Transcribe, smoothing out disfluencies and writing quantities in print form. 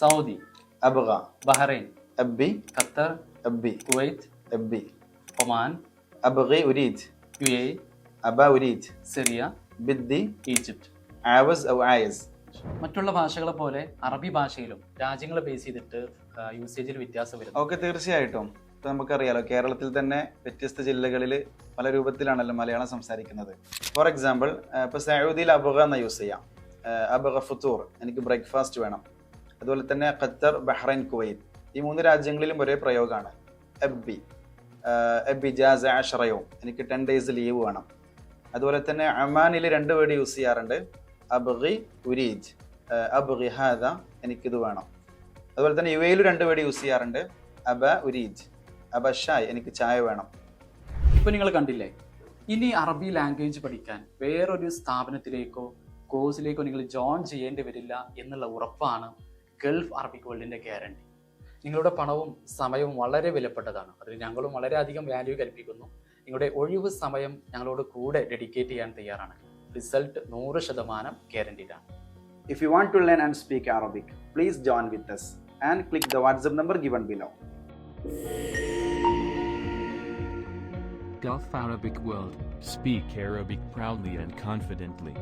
Saudi, أبغى Bahrain, أبي Qatar, أبي Kuwait, أبي Oman, أبغي أريد UAE, أبا أريد Syria, بدي Egypt. عاوز أو عايز. മറ്റുള്ള ഭാഷകളെ പോലെ അറബി ഭാഷയിലും രാജ്യങ്ങളെ ബേസ് ചെയ്തിട്ട് യൂസേജിൽ വ്യത്യാസം വരുന്നു. ഓക്കെ, തീർച്ചയായിട്ടും. ഇപ്പം നമുക്കറിയാലോ, കേരളത്തിൽ തന്നെ വ്യത്യസ്ത ജില്ലകളിൽ പല രൂപത്തിലാണല്ലോ മലയാളം സംസാരിക്കുന്നത്. ഫോർ എക്സാമ്പിൾ, ഇപ്പോൾ സൗദിയിൽ അബുഗ എന്ന യൂസ് ചെയ്യാം. അബുഗ ഫുത്തൂർ, എനിക്ക് ബ്രേക്ക്ഫാസ്റ്റ് വേണം. അതുപോലെ തന്നെ ഖത്തർ, ബഹ്റൈൻ, കുവൈറ്റ്, ഈ 3 രാജ്യങ്ങളിലും ഒരേ പ്രയോഗമാണ്. അബ്ബി അബ്ബി ജാസ അഷറയോ, എനിക്ക് 10 days ലീവ് വേണം. അതുപോലെ തന്നെ അമാനിൽ 2 വേർഡ് യൂസ് ചെയ്യാറുണ്ട്. അബ്ഗി ഉരീജ്, അബ്ഗി ഹാദ, എനിക്കിത് വേണം. അതുപോലെ തന്നെ UAE 2 വേർഡ് യൂസ് ചെയ്യാറുണ്ട്. അബ ഉരീജ്, അബ ഷായ്, എനിക്ക് ചായ വേണം. ഇപ്പൊ നിങ്ങൾ കണ്ടില്ലേ, ഇനി അറബി ലാംഗ്വേജ് പഠിക്കാൻ വേറൊരു സ്ഥാപനത്തിലേക്കോ കോഴ്സിലേക്കോ നിങ്ങൾ ജോയിൻ ചെയ്യേണ്ടി വരില്ല എന്നുള്ള ഉറപ്പാണ് ഗൾഫ് അറബിക് വേൾഡിന്റെ ഗ്യാരണ്ടി. നിങ്ങളുടെ പണവും സമയവും വളരെ വിലപ്പെട്ടതാണ്. അതിന് ഞങ്ങളും വളരെയധികം വാല്യൂ കൽപ്പിക്കുന്നു. നിങ്ങളുടെ ഒഴിവ് സമയം ഞങ്ങളോട് കൂടെ ഡെഡിക്കേറ്റ് ചെയ്യാൻ തയ്യാറാണ്. റിസൾട്ട് 100% ഗ്യാരണ്ടീഡ് ആണ്. If you want to learn and speak Arabic, please join with us and click the WhatsApp number given below. Gulf Arabic World. Speak Arabic proudly and confidently.